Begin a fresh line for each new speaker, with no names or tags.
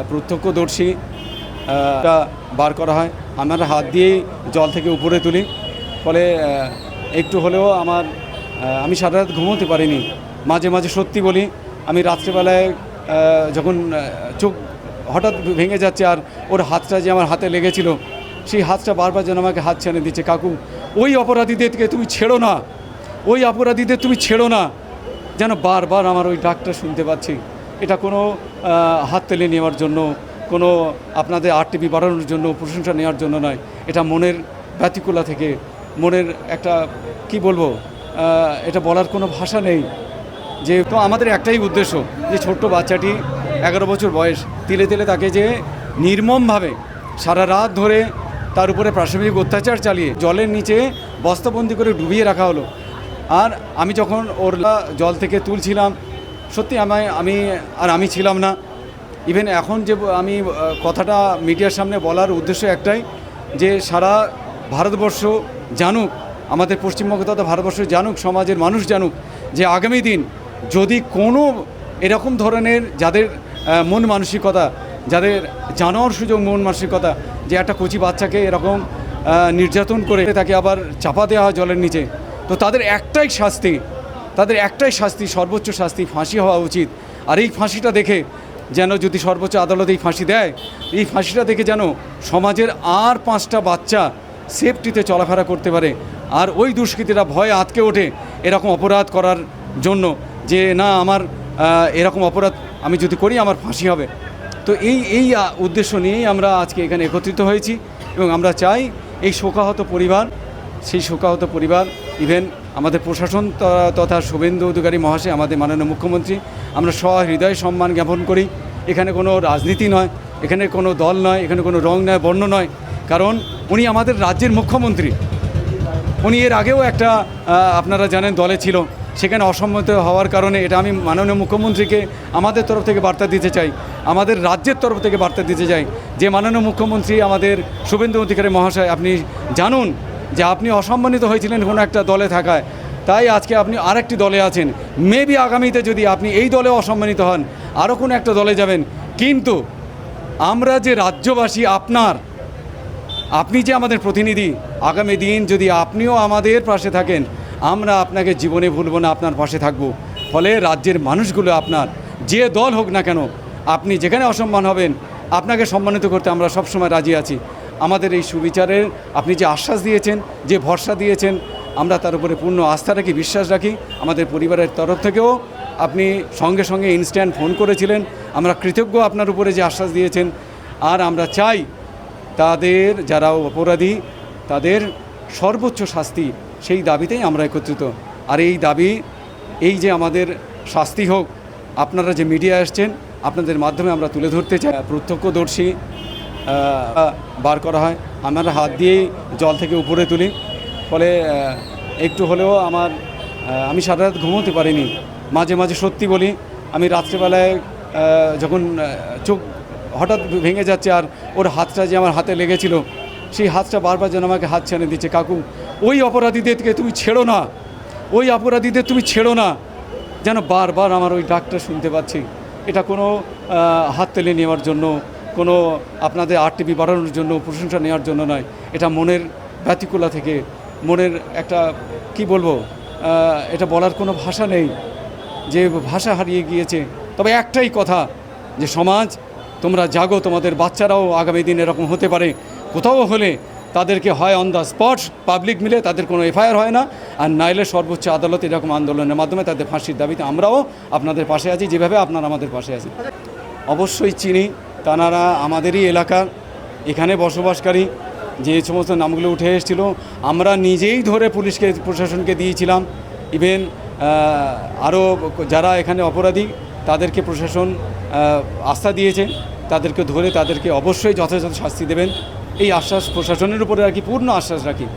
প্রত্যক্ষদর্শী বার করা হয়, আমরা হাত দিয়েই জল থেকে উপরে তুলি। ফলে একটু হলেও আমি সারা রাত ঘুমোতে পারিনি। মাঝে মাঝে সত্যি বলি, আমি রাত্রেবেলায় যখন চোখ হঠাৎ ভেঙে যাচ্ছে আর ওর হাতটা যে আমার হাতে লেগেছিল, সেই হাতটা বারবার যেন আমাকে হাত ছেড়ে দিচ্ছে। কাকু, ওই অপরাধীদেরকে তুমি ছেড়ো না, ওই অপরাধীদের তুমি ছেড়ো না। যেন বারবার আমার ওই ডাকটা শুনতে পাচ্ছি। এটা কোনো হাত তেলে নেওয়ার জন্য, কোনো আপনাদের আরটিভি বাড়ানোর জন্য, প্রশংসা নেওয়ার জন্য নয়। এটা মনের ব্যতিকুলা থেকে, মনের একটা কি বলবো, এটা বলার কোনো ভাষা নেই। যে তো আমাদের একটাই উদ্দেশ্য, যে ছোট্ট বাচ্চাটি 11 বছর বয়স, তিলে তিলে তাকে যে নির্মমভাবে সারা রাত ধরে তার উপরে প্রাথমিক অত্যাচার চালিয়ে জলের নিচে বস্তাবন্দি করে ডুবিয়ে রাখা হলো। আর আমি যখন ওর জল থেকে তুলছিলাম, সত্যি আমি ছিলাম না। ইভেন এখন যে আমি কথাটা মিডিয়ার সামনে বলার উদ্দেশ্য একটাই, যে সারা ভারতবর্ষ জানুক, আমাদের পশ্চিমবঙ্গ তথা ভারতবর্ষ জানুক, সমাজের মানুষ জানুক, যে আগামী দিন যদি কোনো এরকম ধরনের যাদের মন মানসিকতা, যাদের জানার সুযোগ মন মানসিকতা, যে একটা কচি বাচ্চাকে এরকম নির্যাতন করে তাকে আবার চাপা দেওয়া হয় জলের নিচে, তো তাদের একটাই শাস্তি, সর্বোচ্চ শাস্তি ফাঁসি হওয়া উচিত। আর এই ফাঁসিটা দেখে যেন, যদি সর্বোচ্চ আদালত এই ফাঁসি দেয়, এই ফাঁসিটা দেখে যেন সমাজের আর 5টা বাচ্চা সেফটিতে চলাফেরা করতে পারে। আর ওই দুষ্কৃতীরা ভয়ে আঁতকে ওঠে এরকম অপরাধ করার জন্য, যে না, আমার এরকম অপরাধ আমি যদি করি আমার ফাঁসি হবে। তো এই উদ্দেশ্য নিয়েই আমরা আজকে এখানে একত্রিত হয়েছি। এবং আমরা চাই এই শোকাহত পরিবার, ইভেন আমাদের প্রশাসন তথা শুভেন্দু অধিকারী মহাশয়, আমাদের মাননীয় মুখ্যমন্ত্রী, আমরা সহৃদয় সম্মান জ্ঞাপন করি। এখানে কোনো রাজনীতি নয়, এখানে কোনো দল নয়, এখানে কোনো রং নয়, বর্ণ নয়। কারণ উনি আমাদের রাজ্যের মুখ্যমন্ত্রী। উনি এর আগেও একটা আপনারা জানেন দলে ছিল, সেখানে অসম্মত হওয়ার কারণে, এটা আমি মাননীয় মুখ্যমন্ত্রীকে আমাদের তরফ থেকে বার্তা দিতে চাই, আমাদের রাজ্যের তরফ থেকে বার্তা দিতে চাই, যে মাননীয় মুখ্যমন্ত্রী আমাদের শুভেন্দু অধিকারী মহাশয়, আপনি জানুন যে আপনি অসম্মানিত হয়েছিলেন কোনো একটা দলে থাকায়, তাই আজকে আপনি আরেকটি দলে আছেন। মেবি আগামীতে যদি আপনি এই দলে অসম্মানিত হন, আরও কোনো একটা দলে যাবেন। কিন্তু আমরা যে রাজ্যবাসী, আপনি যে আমাদের প্রতিনিধি, আগামী দিন যদি আপনিও আমাদের পাশে থাকেন, আমরা আপনাকে জীবনে ভুলব না, আপনার পাশে থাকব। ফলে রাজ্যের মানুষগুলো, আপনার যে দল হোক না কেন, আপনি যেখানে অসম্মান হবেন, আপনাকে সম্মানিত করতে আমরা সবসময় রাজি আছি। আমাদের এই সুবিচারের আপনি যে আশ্বাস দিয়েছেন, যে ভরসা দিয়েছেন, আমরা তার উপরে পূর্ণ আস্থা রাখি, বিশ্বাস রাখি। আমাদের পরিবারের তরফ থেকেও আপনি সঙ্গে সঙ্গে ইনস্ট্যান্ট ফোন করেছিলেন। আমরা কৃতজ্ঞ আপনার উপরে যে আশ্বাস দিয়েছেন। আর আমরা চাই তাদের যারা অপরাধী, তাদের সর্বোচ্চ শাস্তি, সেই দাবিতেই আমরা একত্রিত। আর এই দাবি, এই যে আমাদের শাস্তি হোক, আপনারা যে মিডিয়া আসছেন, আপনাদের মাধ্যমে আমরা তুলে ধরতে চাই। প্রত্যক্ষদর্শী বার করা হয়, আমরা হাত দিয়েই জল থেকে উপরে তুলি। ফলে একটু হলেও আমি সারা রাত ঘুমোতে পারিনি। মাঝে মাঝে সত্যি বলি, আমি রাত্রেবেলায় যখন চোখ হঠাৎ ভেঙে যাচ্ছে আর ওর হাতটা যে আমার হাতে লেগেছিল, সেই হাতটা বারবার যেন আমাকে হাত ছেড়ে দিচ্ছে। কাকু, ওই অপরাধীদেরকে তুমি ছেড়ো না, ওই অপরাধীদের তুমি ছেড়ো না। যেন বারবার আমার ওই ডাকটা শুনতে পাচ্ছি। এটা কোনো হাত তেলে নেওয়ার জন্য, কোনো আপনাদের আরটিভি বাড়ানোর জন্য, প্রশংসা নেওয়ার জন্য নয়। এটা মনের ব্যতিকুলা থেকে, মনের একটা কি বলবো, এটা বলার কোনো ভাষা নেই, যে ভাষা হারিয়ে গিয়েছে। তবে একটাই কথা, যে সমাজ, তোমরা জাগো, তোমাদের বাচ্চারাও আগামী দিন এরকম হতে পারে। কোথাও হলে তাদেরকে হয় অন দ্য স্পট পাবলিক মিলে তাদের কোনো এফআইআর হয় না, আর নাইলে সর্বোচ্চ আদালত এরকম আন্দোলনের মাধ্যমে তাদের ফাঁসির দাবিতে আমরাও আপনাদের পাশে আছি, যেভাবে আপনারা আমাদের পাশে আছেন। অবশ্যই চিনি, তারা আমাদেরই এলাকার, এখানে বসবাসকারী। যে সমস্ত নামগুলো উঠে এসেছিল, আমরা নিজেই ধরে প্রশাসনকে দিয়েছিলাম। ইভেন আরও যারা এখানে অপরাধী, তাদেরকে প্রশাসন আস্থা দিয়েছে, তাদেরকে ধরে তাদেরকে অবশ্যই যথাযথ শাস্তি দেবেন, এই আশ্বাস প্রশাসনের উপরে রাখি, পূর্ণ আশ্বাস রাখি।